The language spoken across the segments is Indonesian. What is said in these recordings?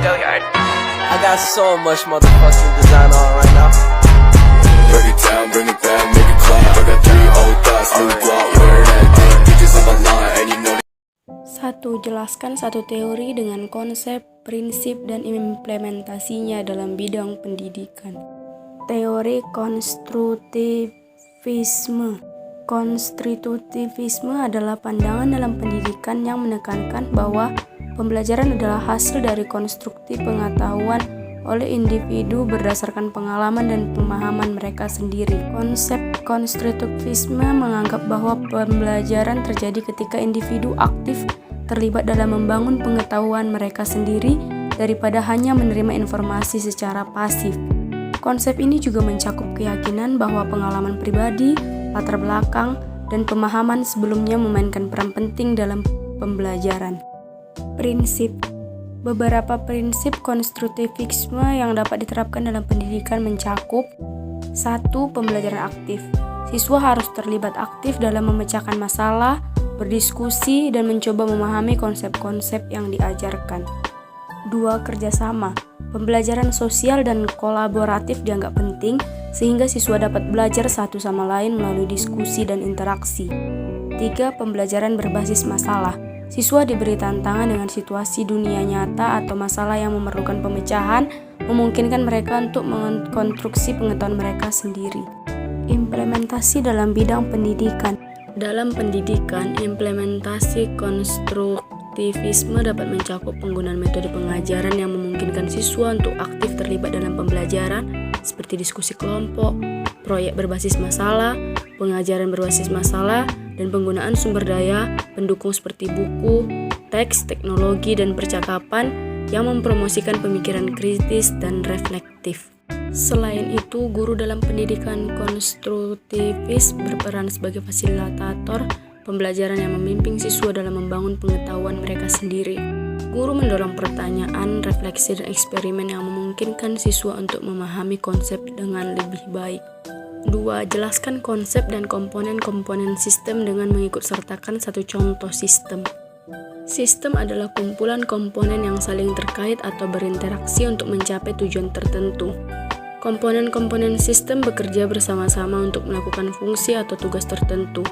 I got so much motherfucking design on right now. Break it down, bring it back, make it clap. I got 3 old thoughts, new block, where that thing. Bitches on my line, and you know. 1. Jelaskan satu teori dengan konsep, prinsip, dan implementasinya dalam bidang pendidikan. Teori konstruktivisme. Konstruktivisme adalah pandangan dalam pendidikan yang menekankan bahwa pembelajaran adalah hasil dari konstruksi pengetahuan oleh individu berdasarkan pengalaman dan pemahaman mereka sendiri. Konsep konstruktivisme menganggap bahwa pembelajaran terjadi ketika individu aktif terlibat dalam membangun pengetahuan mereka sendiri daripada hanya menerima informasi secara pasif. Konsep ini juga mencakup keyakinan bahwa pengalaman pribadi, latar belakang, dan pemahaman sebelumnya memainkan peran penting dalam pembelajaran. Prinsip. Beberapa prinsip konstruktivisme yang dapat diterapkan dalam pendidikan mencakup 1. Pembelajaran aktif. Siswa harus terlibat aktif dalam memecahkan masalah, berdiskusi, dan mencoba memahami konsep-konsep yang diajarkan. 2. Kerjasama. Pembelajaran sosial dan kolaboratif dianggap penting sehingga siswa dapat belajar satu sama lain melalui diskusi dan interaksi. 3. Pembelajaran berbasis masalah. Siswa diberi tantangan dengan situasi dunia nyata atau masalah yang memerlukan pemecahan, memungkinkan mereka untuk mengkonstruksi pengetahuan mereka sendiri. Implementasi dalam bidang pendidikan. Dalam pendidikan, implementasi konstruktivisme dapat mencakup penggunaan metode pengajaran yang memungkinkan siswa untuk aktif terlibat dalam pembelajaran, seperti diskusi kelompok, proyek berbasis masalah, pengajaran berbasis masalah, dan penggunaan sumber daya pendukung seperti buku, teks, teknologi, dan percakapan yang mempromosikan pemikiran kritis dan reflektif. Selain itu, guru dalam pendidikan konstruktivis berperan sebagai fasilitator pembelajaran yang membimbing siswa dalam membangun pengetahuan mereka sendiri. Guru mendorong pertanyaan, refleksi, dan eksperimen yang memungkinkan siswa untuk memahami konsep dengan lebih baik. 2. Jelaskan konsep dan komponen-komponen sistem dengan mengikut sertakan satu contoh sistem. Sistem adalah kumpulan komponen yang saling terkait atau berinteraksi untuk mencapai tujuan tertentu. Komponen-komponen sistem bekerja bersama-sama untuk melakukan fungsi atau tugas tertentu.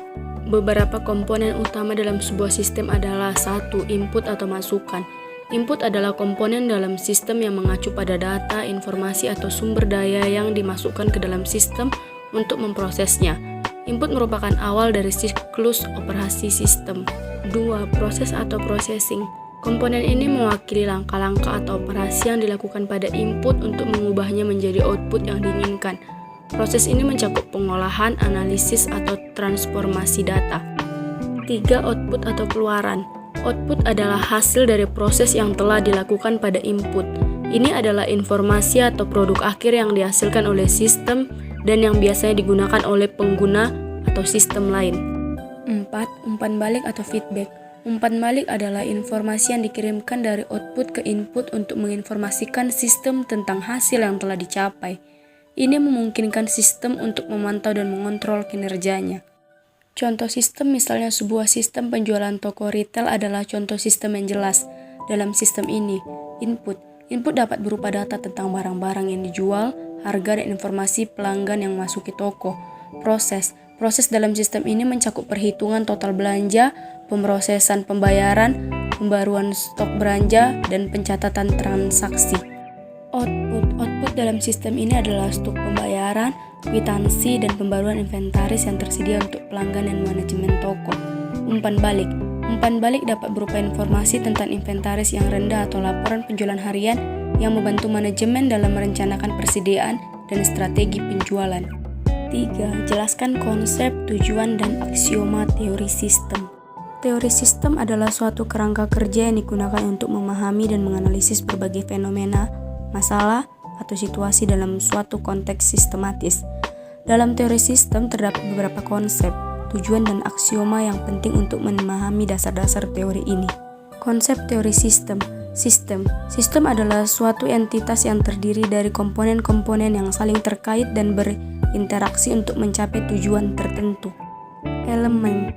Beberapa komponen utama dalam sebuah sistem adalah 1. Input atau masukan. Input adalah komponen dalam sistem yang mengacu pada data, informasi, atau sumber daya yang dimasukkan ke dalam sistem untuk memprosesnya. Input merupakan awal dari siklus operasi sistem. 2. Proses atau processing. Komponen ini mewakili langkah-langkah atau operasi yang dilakukan pada input untuk mengubahnya menjadi output yang diinginkan. Proses ini mencakup pengolahan, analisis, atau transformasi data. 3. Output atau keluaran. Output adalah hasil dari proses yang telah dilakukan pada input. Ini adalah informasi atau produk akhir yang dihasilkan oleh sistem dan yang biasanya digunakan oleh pengguna atau sistem lain. 4. Umpan balik atau feedback. Umpan balik adalah informasi yang dikirimkan dari output ke input untuk menginformasikan sistem tentang hasil yang telah dicapai. Ini memungkinkan sistem untuk memantau dan mengontrol kinerjanya. Contoh sistem misalnya sebuah sistem penjualan toko retail adalah contoh sistem yang jelas. Dalam sistem ini, input dapat berupa data tentang barang-barang yang dijual, harga, dan informasi pelanggan yang masuki toko. Proses dalam sistem ini mencakup perhitungan total belanja, pemrosesan pembayaran, pembaruan stok belanja, dan pencatatan transaksi. Output dalam sistem ini adalah stok pembayaran, kwitansi, dan pembaruan inventaris yang tersedia untuk pelanggan dan manajemen toko. Umpan balik dapat berupa informasi tentang inventaris yang rendah atau laporan penjualan harian yang membantu manajemen dalam merencanakan persediaan dan strategi penjualan. 3. Jelaskan konsep, tujuan, dan aksioma teori sistem. Teori sistem adalah suatu kerangka kerja yang digunakan untuk memahami dan menganalisis berbagai fenomena, masalah, atau situasi dalam suatu konteks sistematis. Dalam teori sistem terdapat beberapa konsep, tujuan, dan aksioma yang penting untuk memahami dasar-dasar teori ini. Konsep teori sistem. Sistem adalah suatu entitas yang terdiri dari komponen-komponen yang saling terkait dan berinteraksi untuk mencapai tujuan tertentu. Elemen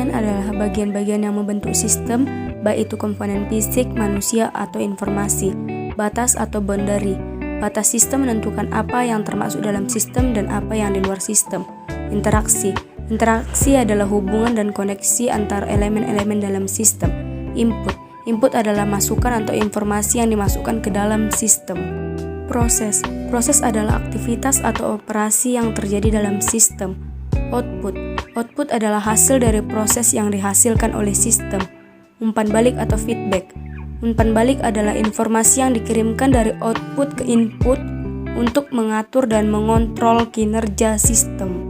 adalah bagian-bagian yang membentuk sistem. baik itu komponen fisik, manusia, atau informasi. Batas atau boundary. Batas sistem menentukan apa yang termasuk dalam sistem dan apa yang di luar sistem. Interaksi. Interaksi adalah hubungan dan koneksi antar elemen-elemen dalam sistem. Input. Input adalah masukan atau informasi yang dimasukkan ke dalam sistem. Proses. Proses adalah aktivitas atau operasi yang terjadi dalam sistem. Output. Output adalah hasil dari proses yang dihasilkan oleh sistem. Umpan balik atau feedback. Umpan balik adalah informasi yang dikirimkan dari output ke input untuk mengatur dan mengontrol kinerja sistem.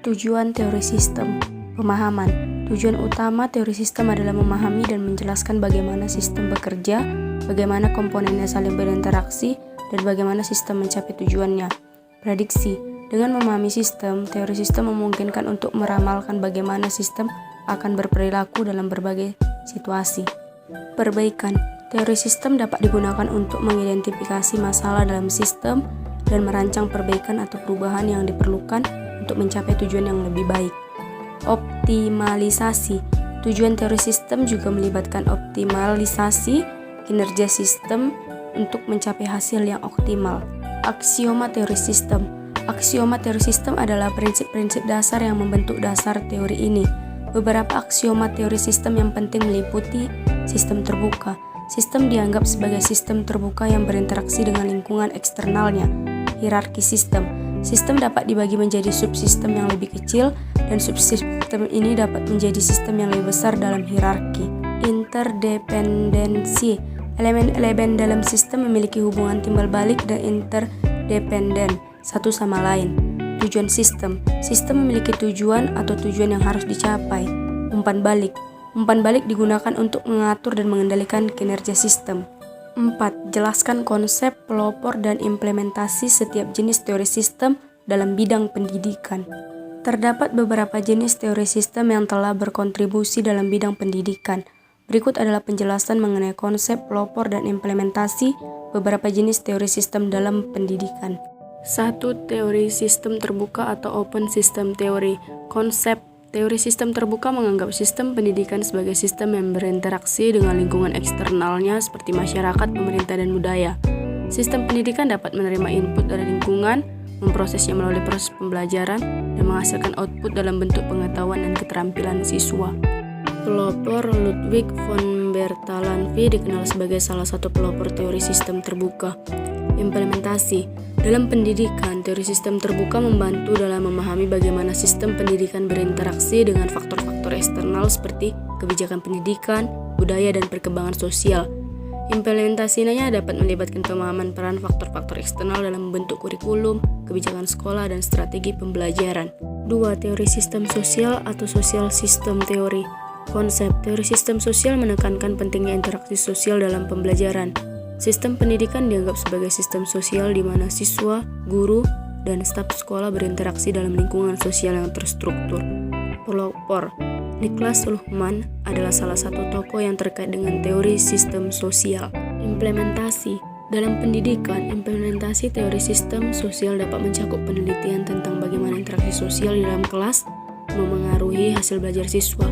Tujuan teori sistem. Pemahaman. Tujuan utama teori sistem adalah memahami dan menjelaskan bagaimana sistem bekerja, bagaimana komponennya saling berinteraksi, dan bagaimana sistem mencapai tujuannya. Prediksi. Dengan memahami sistem, teori sistem memungkinkan untuk meramalkan bagaimana sistem akan berperilaku dalam berbagai situasi. Perbaikan. Teori sistem dapat digunakan untuk mengidentifikasi masalah dalam sistem dan merancang perbaikan atau perubahan yang diperlukan untuk mencapai tujuan yang lebih baik. Optimalisasi. Tujuan teori sistem juga melibatkan optimalisasi kinerja sistem untuk mencapai hasil yang optimal. Aksioma teori sistem. Aksioma teori sistem adalah prinsip-prinsip dasar yang membentuk dasar teori ini. Beberapa aksioma teori sistem yang penting meliputi sistem terbuka. Sistem dianggap sebagai sistem terbuka yang berinteraksi dengan lingkungan eksternalnya. Hierarki sistem. Sistem dapat dibagi menjadi subsistem yang lebih kecil, dan subsistem ini dapat menjadi sistem yang lebih besar dalam hierarki. Interdependensi. Elemen-elemen dalam sistem memiliki hubungan timbal balik dan interdependen satu sama lain. Tujuan sistem. Sistem memiliki tujuan atau tujuan yang harus dicapai. Umpan balik. Umpan balik digunakan untuk mengatur dan mengendalikan kinerja sistem. 4. Jelaskan konsep, pelopor, dan implementasi setiap jenis teori sistem dalam bidang pendidikan. Terdapat beberapa jenis teori sistem yang telah berkontribusi dalam bidang pendidikan. Berikut adalah penjelasan mengenai konsep, pelopor, dan implementasi beberapa jenis teori sistem dalam pendidikan. 1. Teori sistem terbuka atau open system theory. Konsep. Teori sistem terbuka menganggap sistem pendidikan sebagai sistem yang berinteraksi dengan lingkungan eksternalnya seperti masyarakat, pemerintah, dan budaya. Sistem pendidikan dapat menerima input dari lingkungan, memprosesnya melalui proses pembelajaran, dan menghasilkan output dalam bentuk pengetahuan dan keterampilan siswa. Pelopor. Ludwig von Bertalanffy dikenal sebagai salah satu pelopor teori sistem terbuka. Implementasi. Dalam pendidikan, teori sistem terbuka membantu dalam memahami bagaimana sistem pendidikan berinteraksi dengan faktor-faktor eksternal seperti kebijakan pendidikan, budaya, dan perkembangan sosial. Implementasinya dapat melibatkan pemahaman peran faktor-faktor eksternal dalam membentuk kurikulum, kebijakan sekolah, dan strategi pembelajaran. 2. Teori sistem sosial atau social system theory. Konsep. Teori sistem sosial menekankan pentingnya interaksi sosial dalam pembelajaran. Sistem pendidikan dianggap sebagai sistem sosial di mana siswa, guru, dan staf sekolah berinteraksi dalam lingkungan sosial yang terstruktur. Pelopor. Niklas Luhmann adalah salah satu tokoh yang terkait dengan teori sistem sosial. Implementasi. Dalam pendidikan, implementasi teori sistem sosial dapat mencakup penelitian tentang bagaimana interaksi sosial di dalam kelas memengaruhi hasil belajar siswa.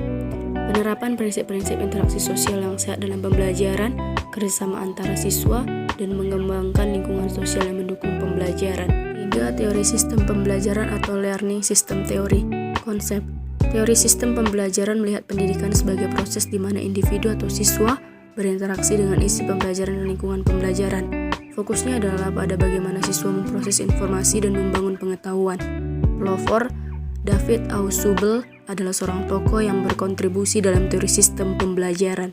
Penerapan prinsip-prinsip interaksi sosial yang sehat dalam pembelajaran, kerjasama antara siswa, dan mengembangkan lingkungan sosial yang mendukung pembelajaran. 3. Teori sistem pembelajaran atau learning system theory. Konsep. Teori sistem pembelajaran melihat pendidikan sebagai proses di mana individu atau siswa berinteraksi dengan isi pembelajaran dan lingkungan pembelajaran. Fokusnya adalah pada bagaimana siswa memproses informasi dan membangun pengetahuan. Pelopor. David Ausubel adalah seorang tokoh yang berkontribusi dalam teori sistem pembelajaran.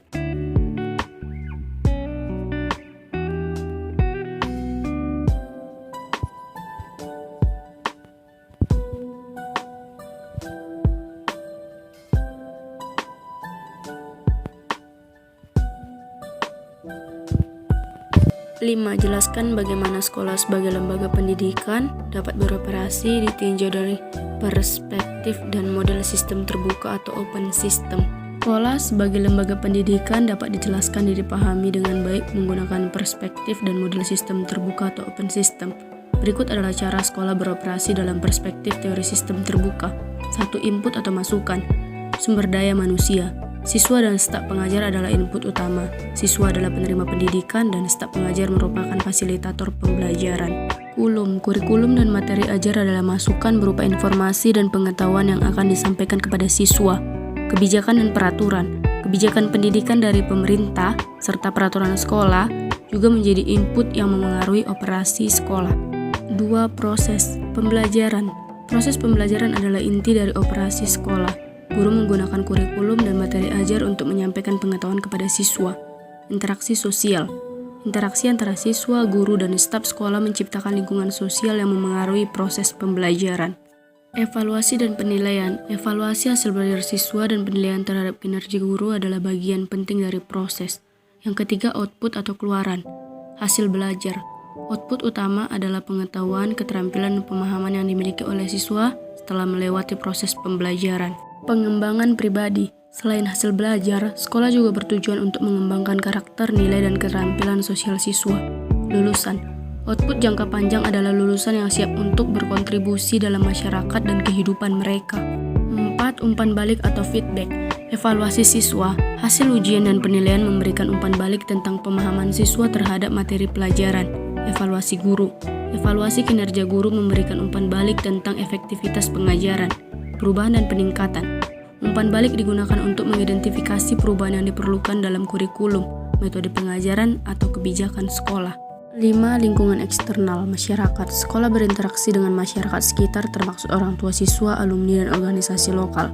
5. Jelaskan bagaimana sekolah sebagai lembaga pendidikan dapat beroperasi ditinjau dari perspektif dan model sistem terbuka atau open system. Sekolah sebagai lembaga pendidikan dapat dijelaskan dan dipahami dengan baik menggunakan perspektif dan model sistem terbuka atau open system. Berikut adalah cara sekolah beroperasi dalam perspektif teori sistem terbuka. 1. Input atau masukan. Sumber daya manusia. Siswa dan staf pengajar adalah input utama. Siswa adalah penerima pendidikan dan staf pengajar merupakan fasilitator pembelajaran. Kurikulum dan materi ajar adalah masukan berupa informasi dan pengetahuan yang akan disampaikan kepada siswa. Kebijakan dan peraturan. Kebijakan pendidikan dari pemerintah serta peraturan sekolah juga menjadi input yang memengaruhi operasi sekolah. 2. Proses pembelajaran. Proses pembelajaran adalah inti dari operasi sekolah. Guru menggunakan kurikulum dan materi ajar untuk menyampaikan pengetahuan kepada siswa. Interaksi sosial. Interaksi antara siswa, guru, dan staf sekolah menciptakan lingkungan sosial yang memengaruhi proses pembelajaran. Evaluasi dan penilaian. Evaluasi hasil belajar siswa dan penilaian terhadap kinerja guru adalah bagian penting dari proses. Yang ketiga, output atau keluaran. Hasil belajar. Output utama adalah pengetahuan, keterampilan, dan pemahaman yang dimiliki oleh siswa setelah melewati proses pembelajaran. Pengembangan pribadi. Selain hasil belajar, sekolah juga bertujuan untuk mengembangkan karakter, nilai, dan keterampilan sosial siswa. Lulusan. Output jangka panjang adalah lulusan yang siap untuk berkontribusi dalam masyarakat dan kehidupan mereka. 4. Umpan balik atau feedback. Evaluasi siswa. Hasil ujian dan penilaian memberikan umpan balik tentang pemahaman siswa terhadap materi pelajaran. Evaluasi guru. Evaluasi kinerja guru memberikan umpan balik tentang efektivitas pengajaran. Perubahan dan peningkatan. Umpan balik digunakan untuk mengidentifikasi perubahan yang diperlukan dalam kurikulum, metode pengajaran, atau kebijakan sekolah. 5. Lingkungan eksternal, masyarakat. Sekolah berinteraksi dengan masyarakat sekitar termasuk orang tua siswa, alumni, dan organisasi lokal,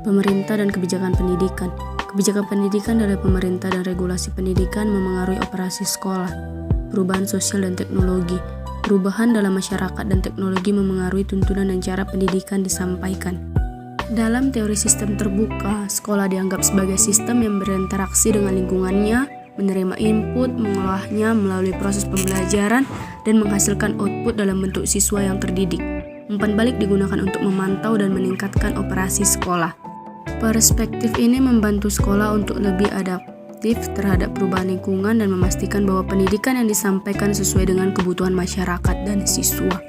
pemerintah, dan kebijakan pendidikan. Kebijakan pendidikan dari pemerintah dan regulasi pendidikan memengaruhi operasi sekolah. Perubahan sosial dan teknologi. Perubahan dalam masyarakat dan teknologi memengaruhi tuntunan dan cara pendidikan disampaikan. Dalam teori sistem terbuka, sekolah dianggap sebagai sistem yang berinteraksi dengan lingkungannya, menerima input, mengolahnya melalui proses pembelajaran, dan menghasilkan output dalam bentuk siswa yang terdidik. Umpan balik digunakan untuk memantau dan meningkatkan operasi sekolah. Perspektif ini membantu sekolah untuk lebih adaptif terhadap perubahan lingkungan dan memastikan bahwa pendidikan yang disampaikan sesuai dengan kebutuhan masyarakat dan siswa.